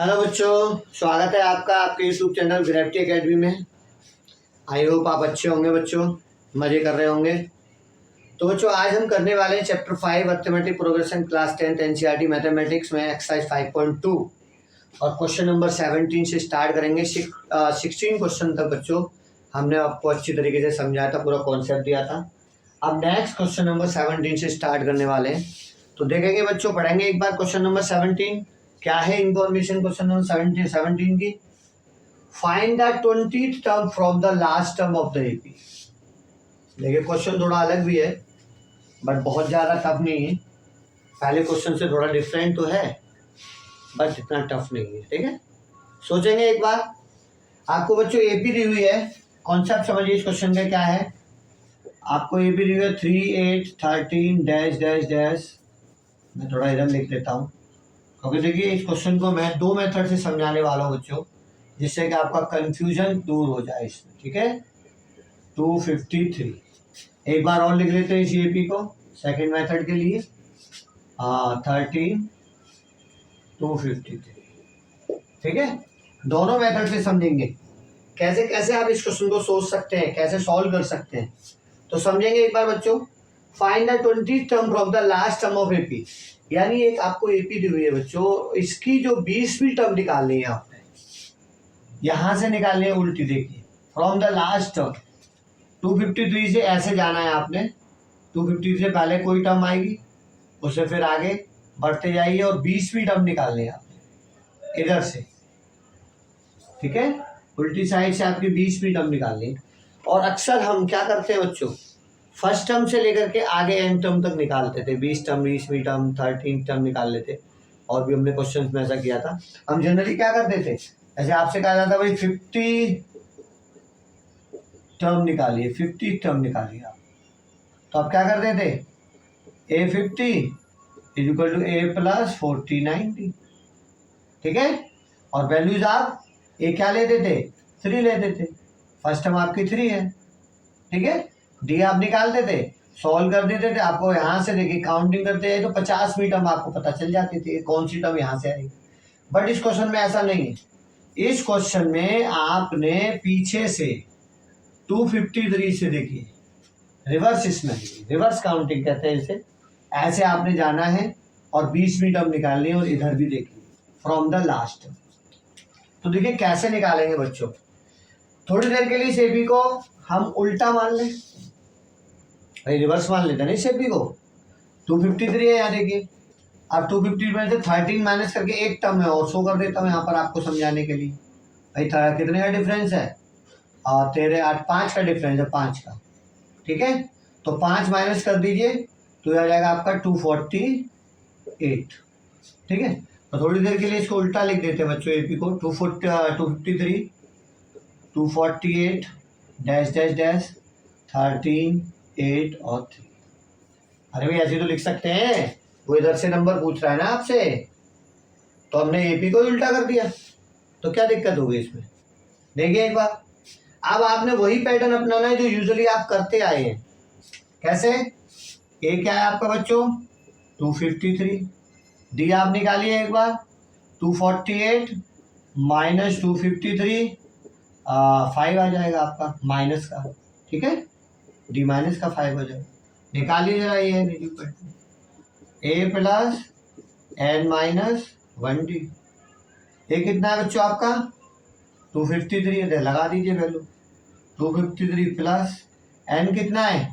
Hello बच्चों, स्वागत है आपका आपके यूट्यूब चैनल ग्रेविटी एकेडमी में। आई होप आप अच्छे होंगे बच्चों, मज़े कर रहे होंगे। तो बच्चों आज हम करने वाले हैं chapter 5 arithmetic progression class 10 NCERT mathematics में एक्सरसाइज 5.2 और क्वेश्चन नंबर 17 से स्टार्ट करेंगे। 16 क्वेश्चन तक बच्चों हमने आपको अच्छी तरीके से समझाया था, पूरा कॉन्सेप्ट दिया था। अब नेक्स्ट क्वेश्चन नंबर 17 से स्टार्ट करने वाले हैं। तो देखेंगे बच्चों, पढ़ेंगे एक बार क्वेश्चन नंबर 17 क्या है। इंफॉर्मेशन क्वेश्चन नंबर 17 की, find the 20th term from the last term of the AP. देखिए क्वेश्चन थोड़ा अलग भी है बट बहुत ज़्यादा टफ नहीं है। पहले क्वेश्चन से थोड़ा डिफरेंट तो है बट इतना टफ नहीं है। ठीक है, सोचेंगे एक बार। आपको बच्चों एपी दी हुई है, कॉन्सेप्ट समझिए इस क्वेश्चन का क्या है। आपको एपी दी हुई है 3, 8, 13 डैश डैश डैश। मैं थोड़ा इधर लिख लेता हूँ क्योंकि देखिए इस क्वेश्चन को मैं दो मेथड से समझाने वाला हूँ बच्चों, जिससे कि आपका कंफ्यूजन दूर हो जाए इसमें। ठीक है, 253 एक बार और लिख लेते हैं इस एपी को सेकंड मेथड के लिए। 13 253। ठीक है, दोनों मेथड से समझेंगे कैसे कैसे आप इस क्वेश्चन को सोच सकते हैं, कैसे सॉल्व कर सकते हैं। तो समझेंगे एक बार बच्चों। Find the 20th term from the last term of AP, यानी एक आपको एपी दी हुई है बच्चों, इसकी जो 20वीं टर्म निकालनी है आपने, यहां से निकालनी है उल्टी। देखिए फ्रॉम द लास्ट टर्म 253 से ऐसे जाना है आपने। 253 से पहले कोई टर्म आएगी, उससे फिर आगे बढ़ते जाइए और 20वीं टर्म निकालनी है आपने इधर से। ठीक है, उल्टी साइड से आपकी 20वीं टर्म निकालनी है। और अक्सर हम क्या करते हैं बच्चों, फर्स्ट टर्म से लेकर के आगे एन टर्म तक निकालते थे। 20 टर्म, 20वीं टर्म, 13 टर्म निकाल लेते। और भी हमने क्वेश्चन में ऐसा किया था। हम जनरली क्या करते थे, ऐसे आपसे कहा जाता भाई 50 टर्म निकालिए, 50 टर्म निकालिए आप, तो आप क्या करते थे, A50 equal to A plus 40 90। ठीक है, और वैल्यूज आप ए क्या लेते थे, 3 लेते थे। फर्स्ट टर्म आपकी 3 है। ठीक है, डी आप निकालते थे, सॉल्व कर देते थे। आपको यहाँ से देखिए काउंटिंग करते हैं तो 50वीं टर्म आपको पता चल जाती थी कौन सी टर्म यहाँ से आई। बट इस क्वेश्चन में ऐसा नहीं है। इस क्वेश्चन में आपने पीछे से 253 से देखिए रिवर्स, इसमें रिवर्स काउंटिंग कहते हैं इसे। ऐसे आपने जाना है और 20वीं टर्म निकालनी है। और इधर भी देखिए फ्रॉम द लास्ट। तो देखिए कैसे निकालेंगे बच्चों। थोड़ी देर के लिए इस एपी को हम उल्टा मान लें, भाई रिवर्स मान लेते हैं ना इस एपी को। 253 है यहाँ देखिए। अब 250 में से 13 माइनस करके एक टर्म है और शो कर देता हूँ यहाँ पर आपको समझाने के लिए। भाई कितने का डिफरेंस है, तेरे 8 5 का डिफरेंस है, 5 का। ठीक है, तो 5 माइनस कर दीजिए तो आ जाएगा आपका 248। ठीक है, तो थोड़ी देर के लिए इसको उल्टा लिख देते हैं बच्चों एपी को। 253 248 डैश डैश डैश 13 8 और 3। अरे भाई ऐसे तो लिख सकते हैं, वो इधर से नंबर पूछ रहा है ना आपसे, तो हमने एपी को उल्टा कर दिया, तो क्या दिक्कत होगी इसमें। देखिए एक बार, अब आपने वही पैटर्न अपनाना है जो यूजुअली आप करते आए हैं। कैसे, ए क्या है आपका बच्चों 253, डी आप निकालिए एक बार 248 माइनस 253 5 आ जाएगा आपका माइनस का। ठीक है, डी माइनस का 5 हो जाएगा। निकालिए जरा ये ए प्लस एन माइनस 1 डी। ये कितना है बच्चों आपका 253 है, लगा दीजिए वैल्यू। 253 प्लस एन कितना है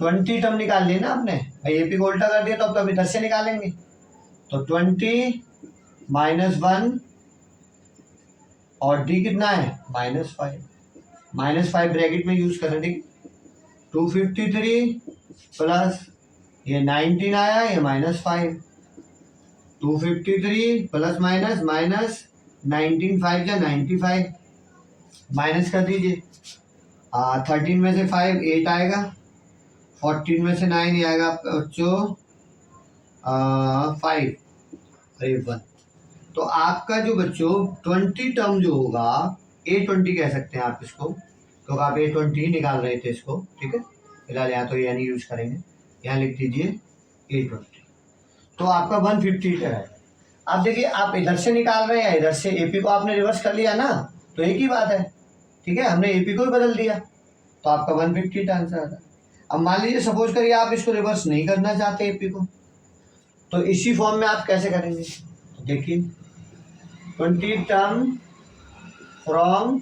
20 टर्म निकाल लिए ना आपने, भाई एपी को उल्टा कर दिया तो अब इधर से निकालेंगे। तो 20 माइनस 1 और डी कितना है -5। -5 ब्रैकेट में यूज करें। ठीक, 253 प्लस ये 19 आया, ये -5। 253 प्लस माइनस माइनस 19 5 या 95 माइनस कर दीजिए। 13 में से 5 8 आएगा, 14 में से 9 ही आएगा आपका बच्चों 5 अरे 1। तो आपका जो बच्चों 20 टर्म जो होगा A20 कह सकते हैं आप इसको, क्योंकि आप A20 ही निकाल रहे थे इसको। ठीक है, फिलहाल यहाँ तो यानी यूज करेंगे, यहाँ लिख दीजिए A20। तो आपका 150 है। आप देखिए, आप इधर से निकाल रहे हैं या इधर से, एपी को आपने रिवर्स कर लिया ना, तो एक ही बात है, ठीक है, हमने एपी को ही बदल दिया, तो आपका 150 का आंसर आ रहा है। अब मान लीजिए सपोज करिए आप इसको रिवर्स नहीं करना चाहते एपी को, तो इसी फॉर्म में आप कैसे करेंगे? तो देखिए 20 टर्म फ्रॉम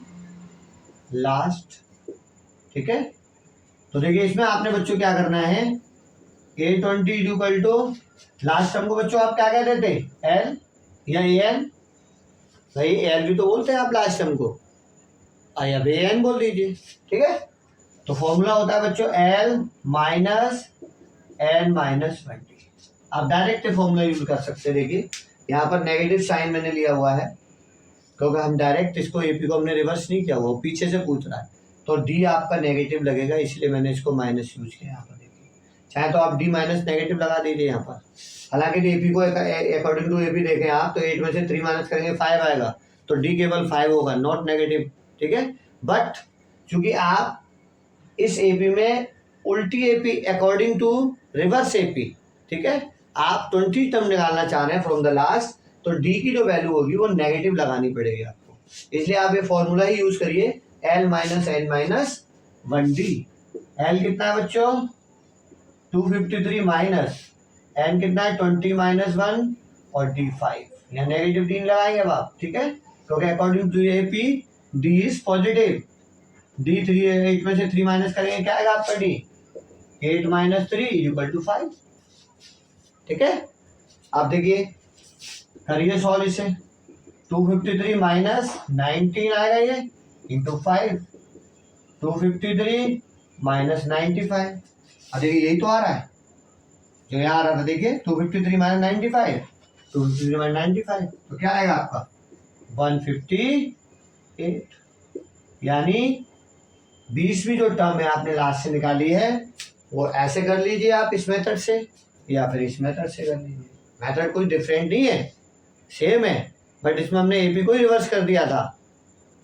लास्ट, ठीक है। तो देखिए इसमें आपने बच्चों क्या करना है, A20 equal to last term को बच्चों आप क्या कहते थे, एल या एन, भाई एल भी तो बोलते हैं आप लास्ट टर्म को, या फिर एन बोल दीजिए, ठीक है। तो फॉर्मूला होता है बच्चों एल माइनस एन माइनस 20। आप डायरेक्ट फॉर्मूला यूज कर सकते हैं। देखिए यहाँ पर नेगेटिव साइन मैंने लिया हुआ है क्योंकि हम डायरेक्ट इसको एपी को हमने रिवर्स नहीं किया हुआ, पीछे से पूछ रहा है, तो डी आपका नेगेटिव लगेगा, इसलिए मैंने इसको माइनस यूज किया यहाँ पर। देखिए चाहे तो आप डी माइनस नेगेटिव लगा दीजिए यहाँ पर। हालांकि एपी को अकॉर्डिंग टू एपी देखें आप, तो 8 में से 3 माइनस करेंगे 5 आएगा, तो डी केवल 5 होगा, नॉट नेगेटिव, ठीक है। बट चूंकि आप इस एपी में उल्टी AP according to reverse AP, ठीक है, आप 20 टर्म निकालना चाह रहे हैं फ्रॉम द लास्ट, तो डी की जो वैल्यू होगी वो नेगेटिव लगानी पड़ेगी आपको, इसलिए आप ये फॉर्मूला ही यूज करिए, L minus N minus 1d। L कितना है बच्चों 253 माइनस एन कितना है 20 माइनस 1 और डी 5, यहाँ नेगेटिव डी लगाएंगे अब आप, ठीक है, क्योंकि according to AP D is positive. D 8 में से 3 माइनस करेंगे क्या आएगा आपका डी, 8 माइनस 3 इक्वल टू 5, ठीक है। आप देखिए करिए सॉल्व इसे, 253 माइनस 19 आएगा ये इंटू 5, 253 माइनस 95। अब देखिए यही तो आ रहा है जो यहाँ आ रहा था, देखिए 253 माइनस 95, 253 माइनस 95, तो क्या आएगा आपका 158, यानी 20वीं जो टर्म है आपने लास्ट से निकाली है वो ऐसे कर लीजिए आप इस मेथड से, या फिर इस मेथड से कर लीजिए, मेथड कोई डिफरेंट नहीं है, सेम है, बट इसमें हमने एपी को ही रिवर्स कर दिया था,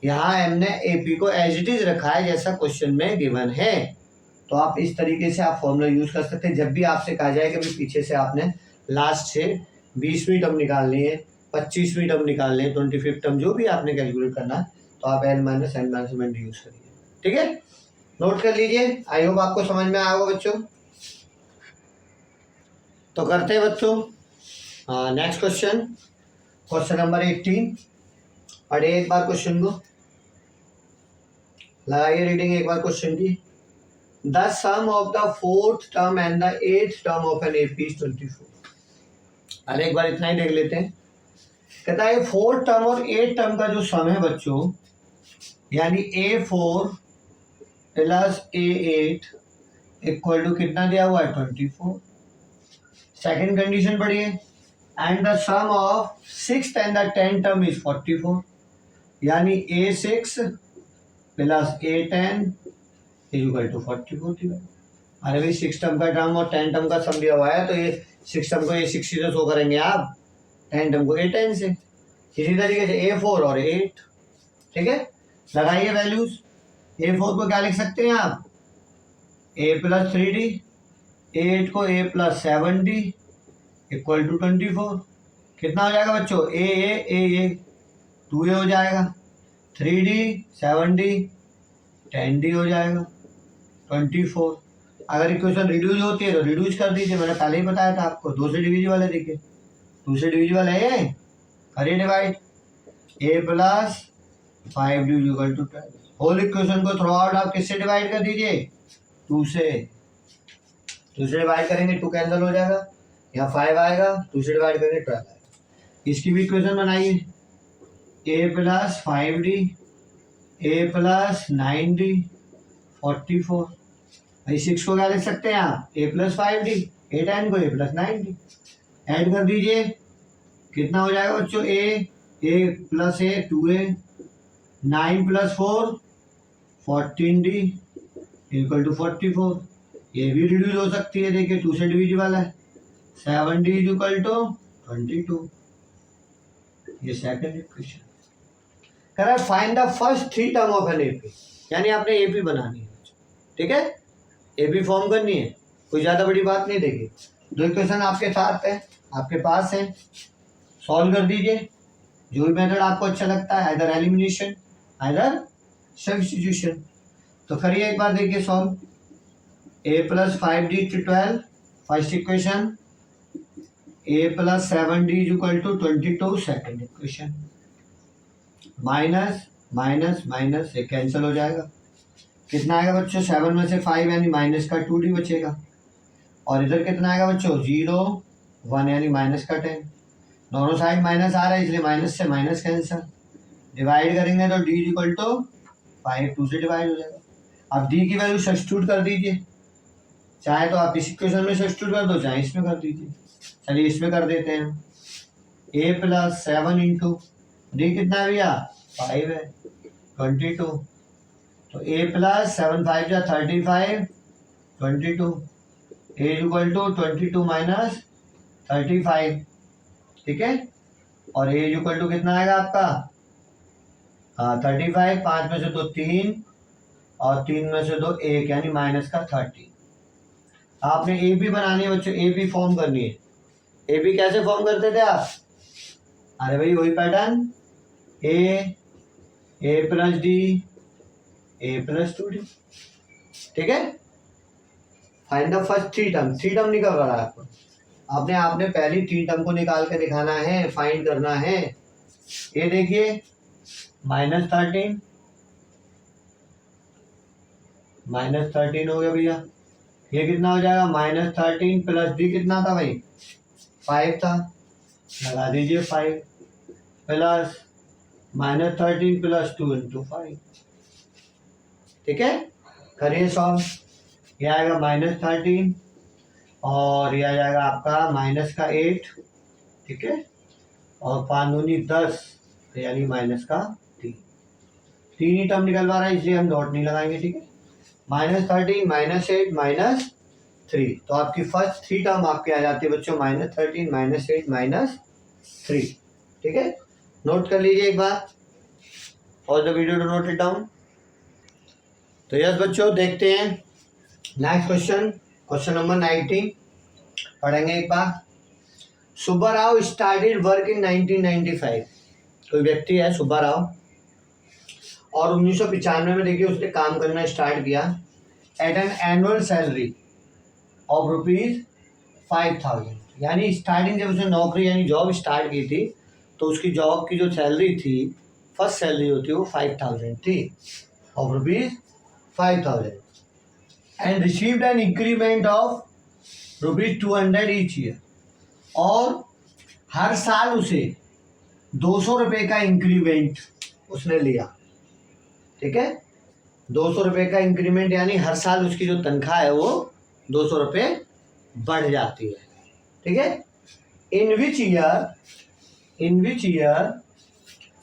यहाँ हमने एपी को एज इट इज रखा है जैसा क्वेश्चन में गिवन है। तो आप इस तरीके से आप फॉर्मूला यूज कर सकते हैं। जब भी आपसे कहा जाए कि भाई पीछे से आपने लास्ट से 20वीं टर्म निकालनी है, 25वीं टर्म निकालनी है, 25th टर्म जो भी आपने कैलकुलेट करना है, तो आप L minus N minus 1 use करिए, ठीक है, नोट कर लीजिए। आई होप आपको समझ में आया होगा बच्चों। तो करते हैं बच्चों नेक्स्ट क्वेश्चन, क्वेश्चन नंबर 18। पढ़िए एक बार क्वेश्चन को, लगाइए रीडिंग एक बार क्वेश्चन की। The sum of the 4th term and the 8th term of an AP is 24। अरे एक बार इतना ही देख लेते हैं। कहता है 4th टर्म और 8th टर्म का जो सम है बच्चों, यानी A4 plus A8 equal to कितना दिया हुआ है 24। सेकेंड कंडीशन पढ़िए, and the sum of 6th and the 10th term is 44, यानी A6 plus A10 equal to 44। अरे भाई 6 टर्म का टर्म और 10 टर्म का सम दिया हुआ है, तो ये 6 टर्म को ये 6 से शो करेंगे आप, 10 टर्म को A10 से, इसी तरीके से A4 और 8, ठीक है। लगाइए वैल्यूज। A4 को क्या लिख सकते हैं आप, A प्लस 3D, A8 को A plus 7D equal to 24। कितना हो जाएगा बच्चों, A 2A हो जाएगा, 3D 7D 10D हो जाएगा, 24। अगर इक्वेशन रिड्यूस होती है तो रिड्यूस कर दीजिए, मैंने पहले ही बताया था आपको, 2 से डिविजिबल है, देखिए 2 से डिविजिबल है ये, करिए divide, A plus 5D equal to 12। Whole equation को थ्रू आउट आप किससे डिवाइड कर दीजिए, 2 से डिवाइड करेंगे 2 कैंसिल हो जाएगा, यहाँ 5 आएगा, 2 से डिवाइड करेंगे 12 आएगा। इसकी भी इक्वेशन बनाइए, A plus 5D A plus 9D 44। भाई 6 को क्या लिख सकते हैं आप, A प्लस 5D, A10 को A प्लस 9D, ऐड कर दीजिए, कितना हो जाएगा बच्चों, A plus A 2A, 9 plus 4 14D equal to 44। ये भी रिड्यूस हो सकती है, देखिए 2 से डिविजिबल है, 7D इक्वल टू 22। ये सेकंड इक्वेशन। कह रहा है find the first 3 term of an AP, यानी आपने एपी बनानी है, ठीक है, एपी फॉर्म करनी है, कोई ज़्यादा बड़ी बात नहीं। देखिए 2 इक्वेशन आपके साथ है, आपके पास है, सॉल्व कर दीजिए, जो भी मेथड आपको अच्छा लगता है, आइदर एलिमिनेशन आइदर सब्स्टिट्यूशन। तो करिए एक बार, देखिए solve. a plus 5d to 12 first equation, a plus 7d is equal to 22 second equation, minus minus minus ये कैंसिल हो जाएगा, कितना आएगा बच्चों 7 में से 5 यानी माइनस का 2d बचेगा, और इधर कितना आएगा बच्चों 0 1 यानी माइनस का 10, दोनों साइड माइनस आ रहा है इसलिए माइनस से माइनस कैंसिल, डिवाइड करेंगे तो d इक्वल टू 5 2 से डिवाइड हो जाएगा। अब d की वैल्यू सब्स्टिट्यूट कर दीजिए, चाहे तो आप इस इक्वेशन में सब्स्टिट्यूट कर दो चाहे इसमें कर दीजिए। चलिए इसमें कर देते हैं, a प्लस 7 इंटू डी कितना है भैया 5 है 22, तो a प्लस 7 5 या 35 22, a इक्वल टू 22 माइनस 35, ठीक है, और a इक्वल टू कितना आएगा आपका 35, 5 में से 2 3 और 3 में से 2 1 यानी माइनस का 30। आपने ए बी बनानी है बच्चों, ए बी फॉर्म करनी है। ए बी कैसे फॉर्म करते थे आप, अरे भाई वही pattern, A plus D A plus 2d, ठीक है। Find the first three term निकल रहा है आपको, आपने पहली थ्री टर्म को निकाल के दिखाना है, फाइंड करना है। ये देखिए -13 हो गया भैया, ये कितना हो जाएगा -13 प्लस डी कितना था भाई 5 था, लगा दीजिए 5 प्लस -13 प्लस 2 इंटू 5, ठीक है। करिए सॉल्व, ये आएगा -13 और ये आ जाएगा आपका माइनस का 8, ठीक है, और 5 दूनी 10 यानी माइनस का 3, तीन ही टर्म निकलवा रहा है इसलिए हम डॉट नहीं लगाएंगे, ठीक है। -13 -8 -3, तो आपकी फर्स्ट थ्री टर्म आपके आ जाती है बच्चों -13 -8 -3, ठीक है। नोट कर लीजिए एक बार, और the video to note it down. तो यस बच्चों देखते हैं नेक्स्ट क्वेश्चन, क्वेश्चन नंबर 19 पढ़ेंगे एक बार। Subba Rao started work in 1995, कोई व्यक्ति है सुब्बा राव, और 1995 में देखिए उसने काम करना स्टार्ट किया at an annual salary of ₹5000, यानी स्टार्टिंग जब उसने नौकरी यानी जॉब स्टार्ट की थी तो उसकी जॉब की जो सैलरी थी, फर्स्ट सैलरी होती है वो 5000 थी, of ₹5000, and received an increment of ₹200 each year, और हर साल उसे 200 रुपये का इंक्रीमेंट उसने लिया, ठीक है, 200 रुपये का इंक्रीमेंट यानी हर साल उसकी जो तनख्वाह है वो 200 रुपये बढ़ जाती है, ठीक है। In which year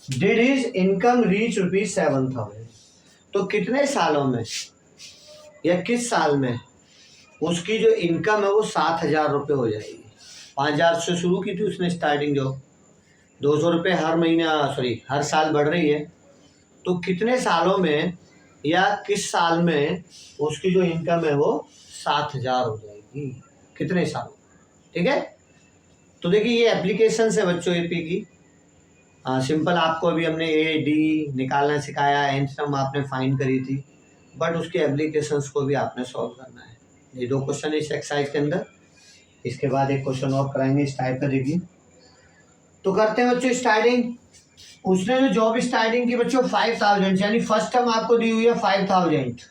did his income reach ₹7000, तो कितने सालों में या किस साल में उसकी जो इनकम है वो 7000 रुपये हो जाएगी। 5000 से शुरू की थी उसने स्टार्टिंग जॉब, 200 रुपये हर महीना हर साल बढ़ रही है, तो कितने सालों में या किस साल में उसकी जो इनकम है वो 7000 हो जाएगी, कितने सालों, ठीक है। तो देखिए ये एप्लीकेशन है बच्चों एपी की, सिंपल आपको अभी हमने ए डी निकालना सिखाया, एन सम आपने फाइंड करी थी, बट उसके एप्लीकेशंस को भी आपने सॉल्व करना है। ये 2 क्वेश्चन इस एक्सरसाइज के अंदर, इसके बाद एक क्वेश्चन और कराएंगे इस टाइप का, देखिए। तो करते हैं बच्चों स्टार्टिंग, उसने जो जॉब स्टार्टिंग की बच्चों 5000, यानी फर्स्ट टर्म आपको दी हुई है 5000,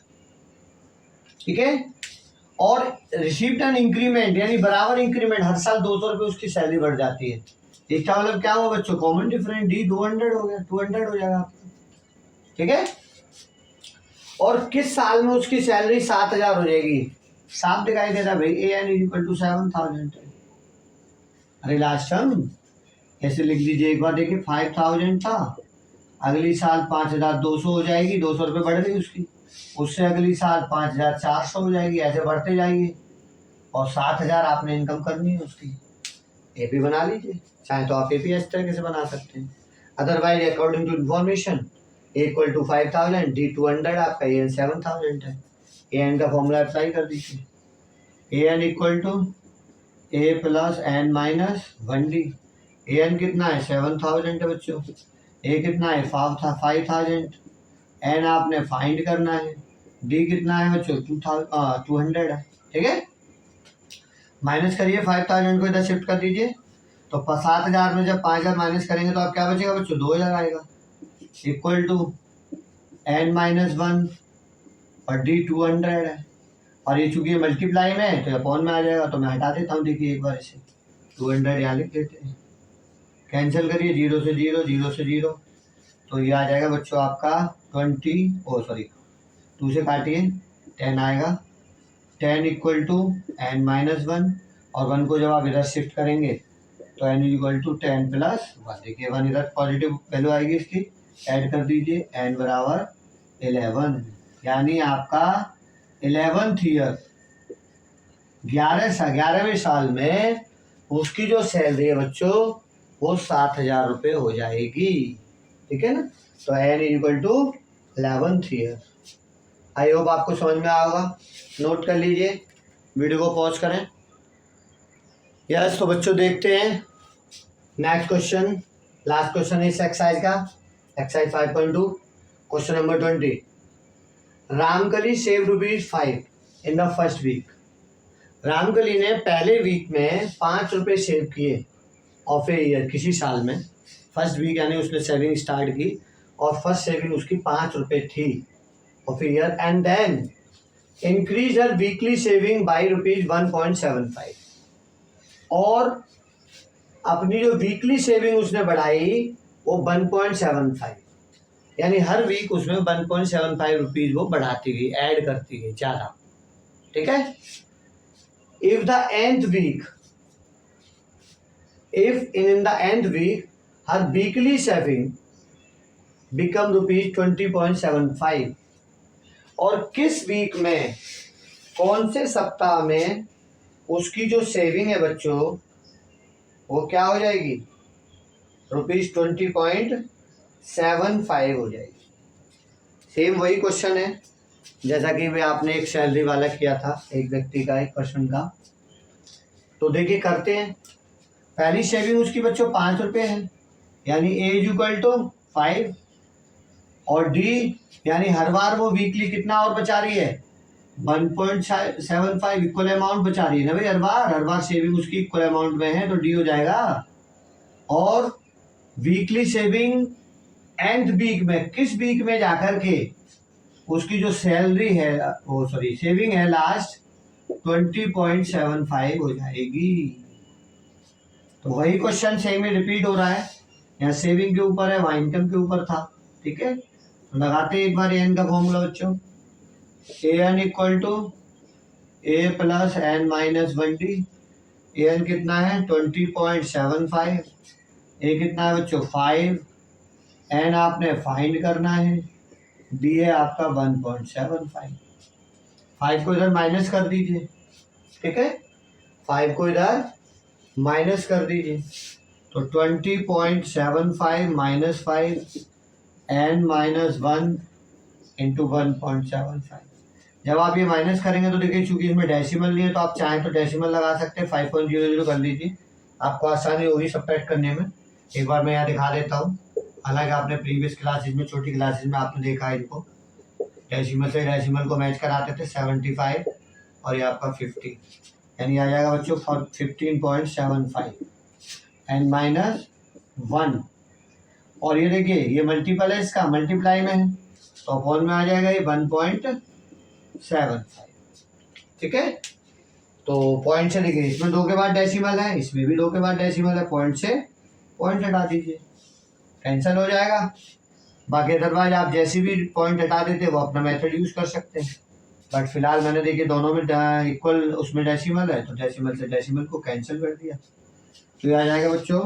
ठीक है, और रिसीव्ड एन इंक्रीमेंट यानी बराबर इंक्रीमेंट, हर साल 200 रुपये उसकी सैलरी बढ़ जाती है। इसका मतलब क्या हुआ बच्चों, कॉमन डिफरेंस डी 200 हो गया, 200 हो जाएगा आपका, ठीक है। और किस साल में उसकी सैलरी 7000 हो जाएगी, साफ दिखाई दे रहा है भाई, A N is equal to 7000, अरे लास्ट टर्म ऐसे लिख लीजिए एक बार, देखिए 5000 था, अगली साल 5200 हो जाएगी, 200 रुपये बढ़ गई उसकी, उससे अगली साल 5400 हो जाएगी, ऐसे बढ़ते जाएंगे, और 7000 आपने इनकम करनी है उसकी। एपी बना लीजिए, चाहे तो आप एपी इस तरीके से बना सकते हैं, otherwise according to information A equal to 5000 D 200 आपका ए एन 7000 है, ए एन का फॉर्मूला अप्लाई कर दीजिए, A N equal to A plus N minus 1 D, A N कितना है 7000 है बच्चों, ए कितना है 5000, एन आपने फाइंड करना है, डी कितना है बच्चों 200 है। ठीक है, माइनस करिए 5000 को इधर शिफ्ट कर दीजिए, तो 7000 में जब 5000 माइनस करेंगे तो आप क्या बचेगा बच्चों 2000 आएगा, इक्वल टू एन माइनस 1 और डी 200 है, और ये चूंकि मल्टीप्लाई में है तो अपॉन में आ जाएगा, तो मैं हटा देता हूँ, देखिए एक बार इसे 200 यहाँ लिख देते हैं, कैंसिल करिए 0 से 0, 0 से 0, तो ये आ जाएगा बच्चों आपका 2 से काटिए 10 आएगा, 10 इक्वल टू एन माइनस 1, और 1 को जब आप इधर शिफ्ट करेंगे तो एन इक्वल टू 10 प्लस 1, देखिए 1 इधर पॉजिटिव वैल्यू आएगी इसकी, ऐड कर दीजिए, एन बराबर 11, यानी आपका 11th ईयर 11वें साल में उसकी जो सैलरी है बच्चों वो 7000 रुपये हो जाएगी। ठीक है ना, तो N equal to 11th year. I hope आपको समझ में आया होगा, नोट कर लीजिए, वीडियो को पॉज करें। यस, तो बच्चों देखते हैं नेक्स्ट क्वेश्चन, लास्ट क्वेश्चन इस एक्सरसाइज का, exercise 5.2, question number 20। Ramkali save ₹5 in the first week. Ramkali ने पहले वीक में 5 रुपये सेव किए ऑफ ए ईयर, किसी साल में फर्स्ट वीक यानी उसने सेविंग स्टार्ट की और फर्स्ट सेविंग उसकी 5 रुपये थी of a year, and then increase हर वीकली सेविंग बाई ₹1.75, और अपनी जो वीकली सेविंग उसने बढ़ाई वो 1.75, यानी हर वीक उसमें 1.75 रुपीज वो बढ़ाती गई, ऐड करती गई ज़्यादा। ठीक है, if the nth week, if in the nth week her weekly saving become ₹20.75, और किस वीक में, कौन से सप्ताह में उसकी जो सेविंग है बच्चों वो क्या हो जाएगी ₹20.75 हो जाएगी। सेम वही क्वेश्चन है जैसा कि वे आपने एक सैलरी वाला किया था, एक व्यक्ति का, एक पर्सन का। तो देखिए करते हैं, पहली सेविंग उसकी बच्चों 5 रुपये है, यानी ए इज इक्वल टू 5, और डी यानी हर बार वो वीकली कितना और बचा रही है 1.75, इक्वल अमाउंट बचा रही है ना भाई, हर बार सेविंग उसकी इक्वल अमाउंट में है, तो डी हो जाएगा। और वीकली सेविंग nth वीक में, किस वीक में जाकर के उसकी जो सैलरी है वो सेविंग है लास्ट 20.75 हो जाएगी। तो वही क्वेश्चन सेम ही रिपीट हो रहा है, यहाँ सेविंग के ऊपर है, वहाँ इनकम के ऊपर था। ठीक है, तो लगाते हैं एक बार एन का फॉर्मूला बच्चों, A N equal to A plus N minus 1D। A N कितना है 20.75, ए कितना है बच्चों 5, एन आपने फाइंड करना है, डी है आपका 1.75। 5 को इधर माइनस कर दीजिए, ठीक है, 5 को इधर माइनस कर दीजिए, तो 20.75 माइनस 5 एन माइनस 1 इंटू 1.75। जब आप ये माइनस करेंगे तो देखिए चूंकि इसमें डेसिमल नहीं है तो आप चाहें तो डेसिमल लगा सकते हैं, 5.00 कर लीजिए, आपको आसानी होगी सब्ट्रैक्ट करने में। एक बार मैं यहाँ दिखा देता हूँ, हालांकि आपने प्रीवियस क्लासेज में, छोटी क्लासेज में आपने देखा है इनको, डेसिमल से डेसिमल को मैच कराते थे, 75 और ये आपका 50, यानी आ जाएगा बच्चों 15.75 एन माइनस 1, और ये देखिए ये मल्टीपल है इसका, मल्टीप्लाई में है तो अपॉन में आ जाएगा ये 1.75। ठीक है, तो पॉइंट से देखिए इसमें 2 के बाद डेसिमल है, इसमें भी 2 के बाद डेसिमल है, पॉइंट से पॉइंट हटा दीजिए, कैंसिल हो जाएगा। बाकी अदरवाइज आप जैसे भी पॉइंट हटा देते वो अपना मेथड यूज कर सकते हैं, बट फिलहाल मैंने देखिए दोनों में इक्वल उसमें डेसिमल है तो डेसिमल से डेसिमल को कैंसिल कर दिया, तो ये आ जाएगा बच्चों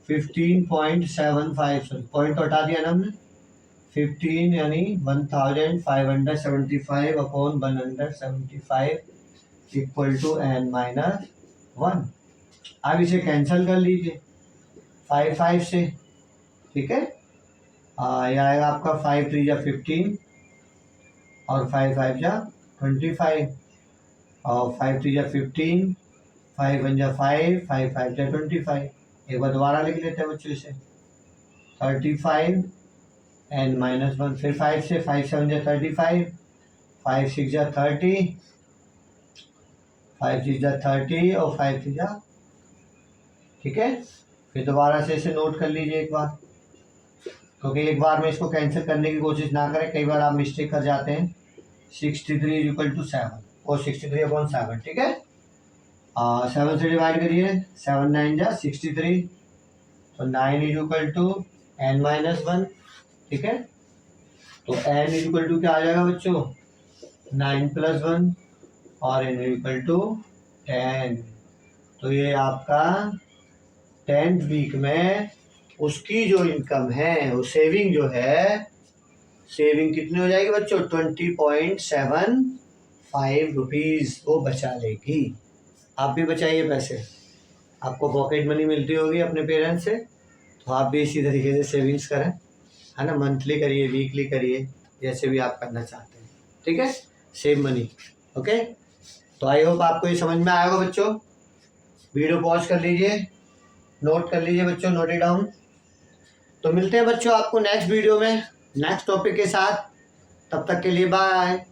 15.75, सॉरी पॉइंट तो हटा दिया ना हमने, 15 यानी 1575 upon 175 equal to N minus 1। अब इसे कैंसिल कर लीजिए 5 से, ठीक है, ये आएगा आपका 5 3 जा 15 और 5 5 जा 25, और 5 3 जा 15, 5 1 जा 5, 5 5 जा 25, एक बार दोबारा लिख लेते हैं बच्चों इसे 35 n -1 फिर 5 से 5 7 जा 35 5 6 जा 30 5 6 जा 30 और 5 6 जा ठीक है। फिर दोबारा से इसे नोट कर लीजिए एक बार, क्योंकि एक बार में इसको कैंसिल करने की कोशिश ना करें, कई बार आप मिस्टेक कर जाते हैं। 63 = 7 और 63/7 ठीक है। 7 से डिवाइड करिए 7 9 जा 63 तो 9 = n -1 ठीक है। तो n = क्या आ जाएगा बच्चों 9 + 1 और n = 10। तो ये आपका 10th वीक में उसकी जो इनकम है वो सेविंग जो है सेविंग कितनी हो जाएगी बच्चों 20.75 रुपीज़ वो बचा लेगी। आप भी बचाइए पैसे, आपको पॉकेट मनी मिलती होगी अपने पेरेंट्स से, तो आप भी इसी तरीके से सेविंग्स करें, है ना। मंथली करिए, वीकली करिए, जैसे भी आप करना चाहते हैं ठीक है। Save money okay. तो आई होप आपको ये समझ में आएगा बच्चों। वीडियो पॉज कर लीजिए, नोट कर लीजिए बच्चों, नोट इट डाउन। तो मिलते हैं बच्चों आपको नेक्स्ट वीडियो में नेक्स्ट टॉपिक के साथ। तब तक के लिए बाय।